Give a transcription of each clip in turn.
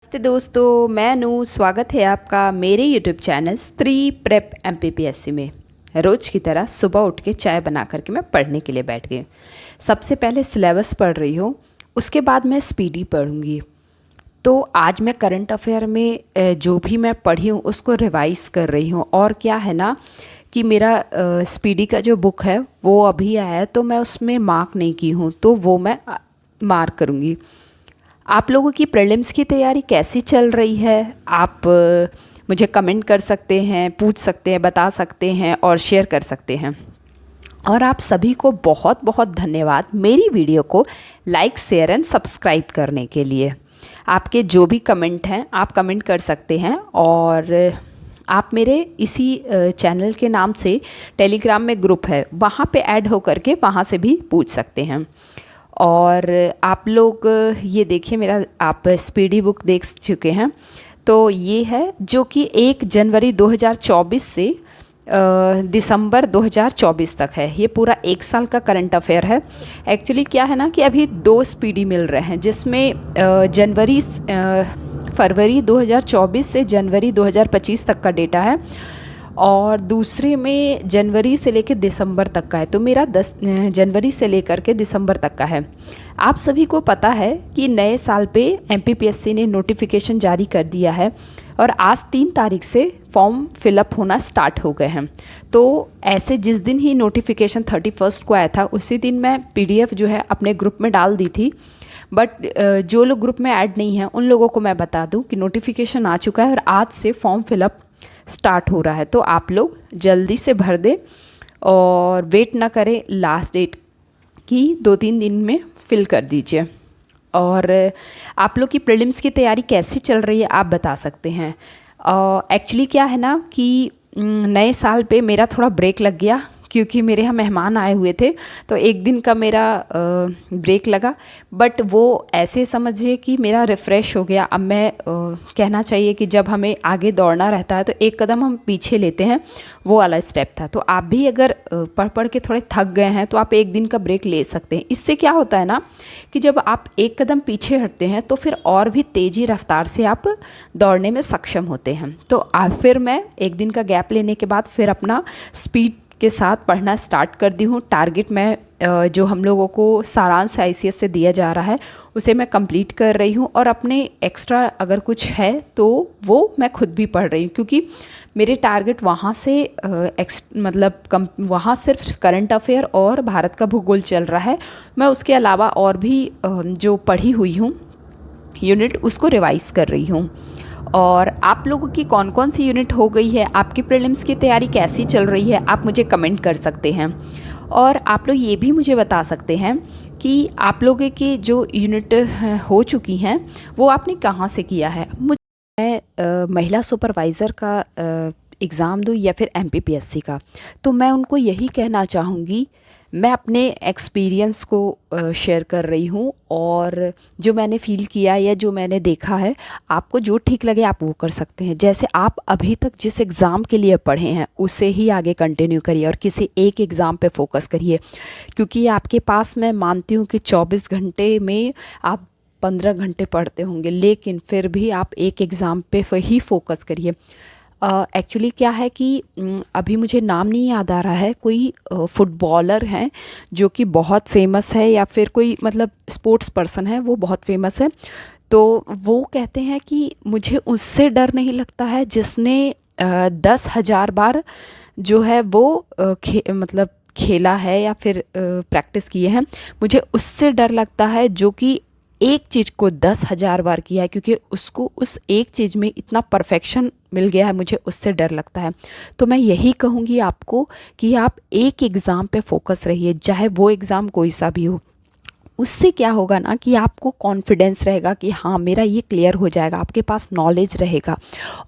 नमस्ते दोस्तों, मैं अनु। स्वागत है आपका मेरे यूट्यूब चैनल स्त्री प्रेप MPPSC में। रोज़ की तरह सुबह उठ के चाय बना करके मैं पढ़ने के लिए बैठ गई। सबसे पहले सिलेबस पढ़ रही हूँ, उसके बाद मैं स्पीडी पढ़ूँगी। तो आज मैं करंट अफेयर में जो भी मैं पढ़ी हूँ उसको रिवाइज़ कर रही हूँ। और क्या है ना कि मेरा स्पीडी का जो बुक है वो अभी आया है, तो मैं उसमें मार्क नहीं की हूँ, तो वो मैं मार्क करूँगी। आप लोगों की प्रीलिम्स की तैयारी कैसी चल रही है? आप मुझे कमेंट कर सकते हैं, पूछ सकते हैं, बता सकते हैं और शेयर कर सकते हैं। और आप सभी को बहुत बहुत धन्यवाद मेरी वीडियो को लाइक, शेयर एंड सब्सक्राइब करने के लिए। आपके जो भी कमेंट हैं आप कमेंट कर सकते हैं, और आप मेरे इसी चैनल के नाम से टेलीग्राम में ग्रुप है, वहाँ पे ऐड हो करके वहाँ से भी पूछ सकते हैं। और आप लोग ये देखिए, मेरा आप स्पीडी बुक देख चुके हैं, तो ये है जो कि 1 जनवरी 2024 से दिसंबर 2024 तक है। ये पूरा 1 साल का करंट अफेयर है। एक्चुअली क्या है ना कि अभी 2 स्पीडी मिल रहे हैं, जिसमें फरवरी 2024 से जनवरी 2025 तक का डेटा है, और दूसरे में जनवरी से लेकर दिसंबर तक का है। तो मेरा 10 जनवरी से लेकर के दिसंबर तक का है। आप सभी को पता है कि नए साल पे MPPSC ने नोटिफिकेशन जारी कर दिया है, और आज 3 तारीख से फॉर्म फिलअप होना स्टार्ट हो गए हैं। तो ऐसे जिस दिन ही नोटिफिकेशन 31 को आया था, उसी दिन मैं PDF जो है अपने ग्रुप में डाल दी थी। बट जो लोग ग्रुप में ऐड नहीं हैं उन लोगों को मैं बता दूं कि नोटिफिकेशन आ चुका है और आज से फॉर्म फिलअप स्टार्ट हो रहा है। तो आप लोग जल्दी से भर दें और वेट ना करें लास्ट डेट की, 2-3 दिन में फिल कर दीजिए। और आप लोग की प्रीलिम्स की तैयारी कैसी चल रही है आप बता सकते हैं। एक्चुअली क्या है ना कि नए साल पे मेरा थोड़ा ब्रेक लग गया, क्योंकि मेरे यहाँ मेहमान आए हुए थे, तो 1 दिन का मेरा ब्रेक लगा। बट वो ऐसे समझिए कि मेरा रिफ़्रेश हो गया। अब मैं कहना चाहिए कि जब हमें आगे दौड़ना रहता है तो एक कदम हम पीछे लेते हैं, वो वाला स्टेप था। तो आप भी अगर पढ़ के थोड़े थक गए हैं तो आप 1 दिन का ब्रेक ले सकते हैं। इससे क्या होता है ना कि जब आप एक कदम पीछे हटते हैं तो फिर और भी तेज़ी रफ्तार से आप दौड़ने में सक्षम होते हैं। तो फिर मैं 1 दिन का गैप लेने के बाद फिर अपना स्पीड के साथ पढ़ना स्टार्ट कर दी हूँ। टारगेट मैं जो हम लोगों को सारांश ICS से दिया जा रहा है उसे मैं कंप्लीट कर रही हूँ, और अपने एक्स्ट्रा अगर कुछ है तो वो मैं खुद भी पढ़ रही हूँ, क्योंकि मेरे टारगेट वहाँ से वहाँ सिर्फ करंट अफेयर और भारत का भूगोल चल रहा है। मैं उसके अलावा और भी जो पढ़ी हुई हूँ यूनिट उसको रिवाइज़ कर रही हूँ। और आप लोगों की कौन कौन सी यूनिट हो गई है, आपकी प्रीलिम्स की तैयारी कैसी चल रही है, आप मुझे कमेंट कर सकते हैं। और आप लोग ये भी मुझे बता सकते हैं कि आप लोगों की जो यूनिट हो चुकी हैं वो आपने कहाँ से किया है। मैं महिला सुपरवाइज़र का एग्ज़ाम दूँ या फिर MPPSC का, तो मैं उनको यही कहना चाहूँगी, मैं अपने एक्सपीरियंस को शेयर कर रही हूँ, और जो मैंने फ़ील किया या जो मैंने देखा है, आपको जो ठीक लगे आप वो कर सकते हैं। जैसे आप अभी तक जिस एग्ज़ाम के लिए पढ़े हैं उसे ही आगे कंटिन्यू करिए, और किसी एक एग्ज़ाम पे फोकस करिए, क्योंकि आपके पास, मैं मानती हूँ कि 24 घंटे में आप 15 घंटे पढ़ते होंगे, लेकिन फिर भी आप एक एग्ज़ाम पे ही फोकस करिए। एक्चुअली क्या है कि अभी मुझे नाम नहीं याद आ रहा है, कोई फुटबॉलर हैं जो कि बहुत फेमस है, या फिर कोई मतलब स्पोर्ट्स पर्सन है वो बहुत फेमस है। तो वो कहते हैं कि मुझे उससे डर नहीं लगता है जिसने 10,000 बार जो है वो खेला है या फिर प्रैक्टिस किए हैं। मुझे उससे डर लगता है जो कि एक चीज़ को 10,000 बार किया है, क्योंकि उसको उस एक चीज़ में इतना परफेक्शन मिल गया है, मुझे उससे डर लगता है। तो मैं यही कहूँगी आपको कि आप एक एग्ज़ाम पे फोकस रहिए, चाहे वो एग्ज़ाम कोई सा भी हो। उससे क्या होगा ना कि आपको कॉन्फिडेंस रहेगा कि हाँ मेरा ये क्लियर हो जाएगा, आपके पास नॉलेज रहेगा।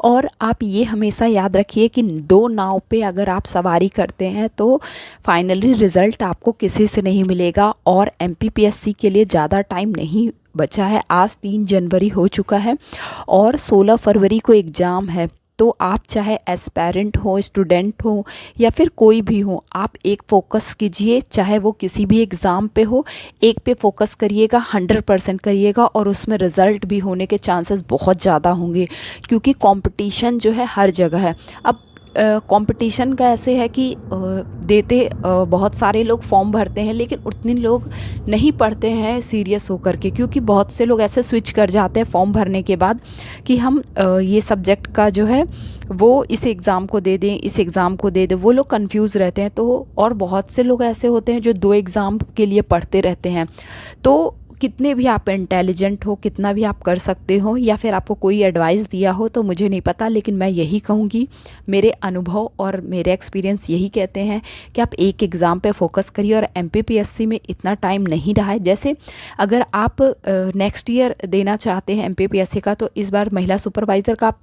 और आप ये हमेशा याद रखिए कि 2 नाव पे अगर आप सवारी करते हैं तो फाइनली रिज़ल्ट आपको किसी से नहीं मिलेगा। और MPPSC के लिए ज़्यादा टाइम नहीं बचा है। आज 3 जनवरी हो चुका है और 16 फरवरी को एग्ज़ाम है। तो आप चाहे एस्पायरेंट हो, स्टूडेंट हो या फिर कोई भी हो, आप एक फ़ोकस कीजिए, चाहे वो किसी भी एग्ज़ाम पे हो, एक पे फोकस करिएगा, 100% करिएगा और उसमें रिज़ल्ट भी होने के चांसेस बहुत ज़्यादा होंगे, क्योंकि कंपटीशन जो है हर जगह है। अब कंपटीशन का ऐसे है कि बहुत सारे लोग फॉर्म भरते हैं, लेकिन उतने लोग नहीं पढ़ते हैं सीरियस होकर के, क्योंकि बहुत से लोग ऐसे स्विच कर जाते हैं फॉर्म भरने के बाद कि हम ये सब्जेक्ट का जो है वो इस एग्ज़ाम को दे दें, इस एग्ज़ाम को दे दें, वो लोग कंफ्यूज रहते हैं। तो और बहुत से लोग ऐसे होते हैं जो 2 एग्ज़ाम के लिए पढ़ते रहते हैं। तो कितने भी आप इंटेलिजेंट हो, कितना भी आप कर सकते हो, या फिर आपको कोई एडवाइस दिया हो तो मुझे नहीं पता, लेकिन मैं यही कहूँगी, मेरे अनुभव और मेरे एक्सपीरियंस यही कहते हैं कि आप एक एग्ज़ाम पे फोकस करिए। और एमपीपीएससी में इतना टाइम नहीं रहा है। जैसे अगर आप नेक्स्ट ईयर देना चाहते हैं एमपीपीएससी का, तो इस बार महिला सुपरवाइज़र का आप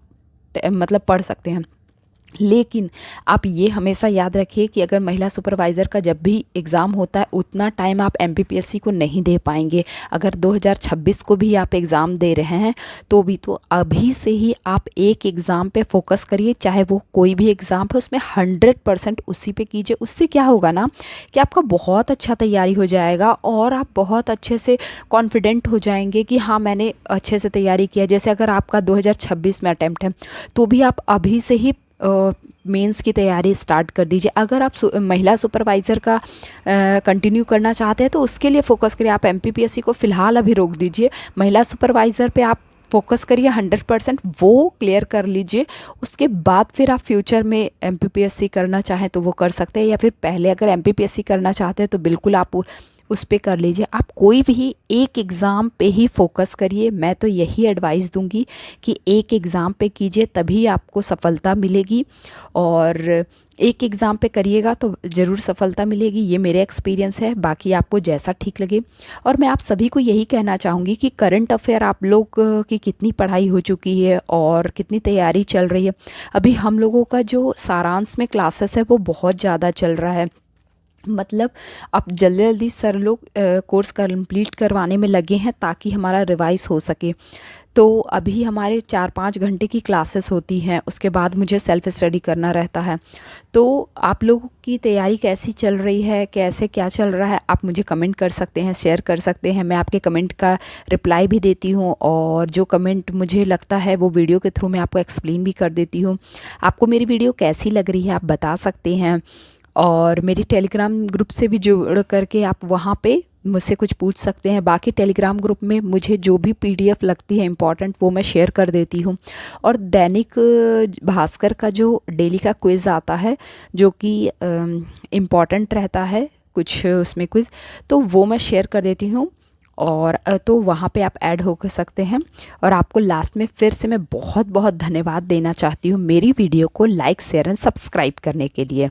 मतलब पढ़ सकते हैं। लेकिन आप ये हमेशा याद रखिए कि अगर महिला सुपरवाइज़र का जब भी एग्ज़ाम होता है, उतना टाइम आप एमपीपीएससी को नहीं दे पाएंगे। अगर 2026 को भी आप एग्ज़ाम दे रहे हैं तो भी, तो अभी से ही आप एक एग्ज़ाम पे फोकस करिए, चाहे वो कोई भी एग्ज़ाम है, उसमें 100% उसी पे कीजिए। उससे क्या होगा ना कि आपका बहुत अच्छा तैयारी हो जाएगा और आप बहुत अच्छे से कॉन्फिडेंट हो जाएंगे कि हाँ, मैंने अच्छे से तैयारी किया। जैसे अगर आपका 2026 में अटैम्प्ट है, तो भी आप अभी से ही मेंस की तैयारी स्टार्ट कर दीजिए। अगर आप महिला सुपरवाइज़र का कंटिन्यू करना चाहते हैं तो उसके लिए फ़ोकस करिए। आप एमपीपीएससी को फ़िलहाल अभी रोक दीजिए, महिला सुपरवाइज़र पे आप फोकस करिए 100%, वो क्लियर कर लीजिए। उसके बाद फिर आप फ्यूचर में एमपीपीएससी करना चाहें तो वो कर सकते हैं, या फिर पहले अगर एमपीपीएससी करना चाहते हैं तो बिल्कुल आप उस पे कर लीजिए। आप कोई भी एक एग्ज़ाम पे ही फोकस करिए। मैं तो यही एडवाइस दूंगी कि एक एग्ज़ाम पे कीजिए, तभी आपको सफलता मिलेगी। और एक एग्ज़ाम पे करिएगा तो ज़रूर सफलता मिलेगी, ये मेरे एक्सपीरियंस है। बाकी आपको जैसा ठीक लगे। और मैं आप सभी को यही कहना चाहूँगी कि करंट अफेयर आप लोग की कितनी पढ़ाई हो चुकी है और कितनी तैयारी चल रही है। अभी हम लोगों का जो सारांश में क्लासेस है वो बहुत ज़्यादा चल रहा है। मतलब अब जल्दी जल्दी सर लोग कोर्स कंप्लीट करवाने में लगे हैं ताकि हमारा रिवाइज हो सके। तो अभी हमारे 4-5 घंटे की क्लासेस होती हैं, उसके बाद मुझे सेल्फ स्टडी करना रहता है। तो आप लोगों की तैयारी कैसी चल रही है, कैसे क्या चल रहा है, आप मुझे कमेंट कर सकते हैं, शेयर कर सकते हैं। मैं आपके कमेंट का रिप्लाई भी देती हूँ, और जो कमेंट मुझे लगता है वो वीडियो के थ्रू मैं आपको एक्सप्लेन भी कर देती हूँ। आपको मेरी वीडियो कैसी लग रही है आप बता सकते हैं। और मेरी टेलीग्राम ग्रुप से भी जुड़ करके आप वहाँ पे मुझसे कुछ पूछ सकते हैं। बाकी टेलीग्राम ग्रुप में मुझे जो भी पीडीएफ लगती है इम्पॉर्टेंट, वो मैं शेयर कर देती हूँ। और दैनिक भास्कर का जो डेली का क्विज़ आता है, जो कि इम्पॉर्टेंट रहता है कुछ उसमें क्विज़, तो वो मैं शेयर कर देती हूँ। और तो वहाँ पे आप ऐड हो सकते हैं। और आपको लास्ट में फिर से मैं बहुत बहुत धन्यवाद देना चाहती हूँ मेरी वीडियो को लाइक, शेयर एंड सब्सक्राइब करने के लिए।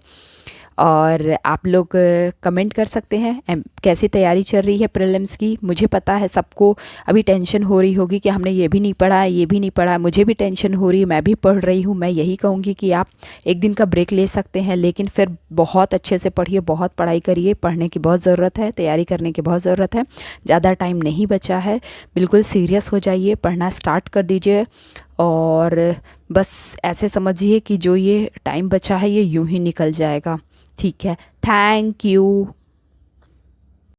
और आप लोग कमेंट कर सकते हैं कैसी तैयारी चल रही है प्रीलिम्स की। मुझे पता है सबको अभी टेंशन हो रही होगी कि हमने ये भी नहीं पढ़ा है, ये भी नहीं पढ़ा है। मुझे भी टेंशन हो रही है, मैं भी पढ़ रही हूँ। मैं यही कहूँगी कि आप एक दिन का ब्रेक ले सकते हैं, लेकिन फिर बहुत अच्छे से पढ़िए, बहुत पढ़ाई करिए। पढ़ने की बहुत ज़रूरत है, तैयारी करने की बहुत ज़रूरत है। ज़्यादा टाइम नहीं बचा है, बिल्कुल सीरियस हो जाइए, पढ़ना स्टार्ट कर दीजिए। और बस ऐसे समझिए कि जो ये टाइम बचा है ये यूं ही निकल जाएगा। ठीक है, थैंक यू।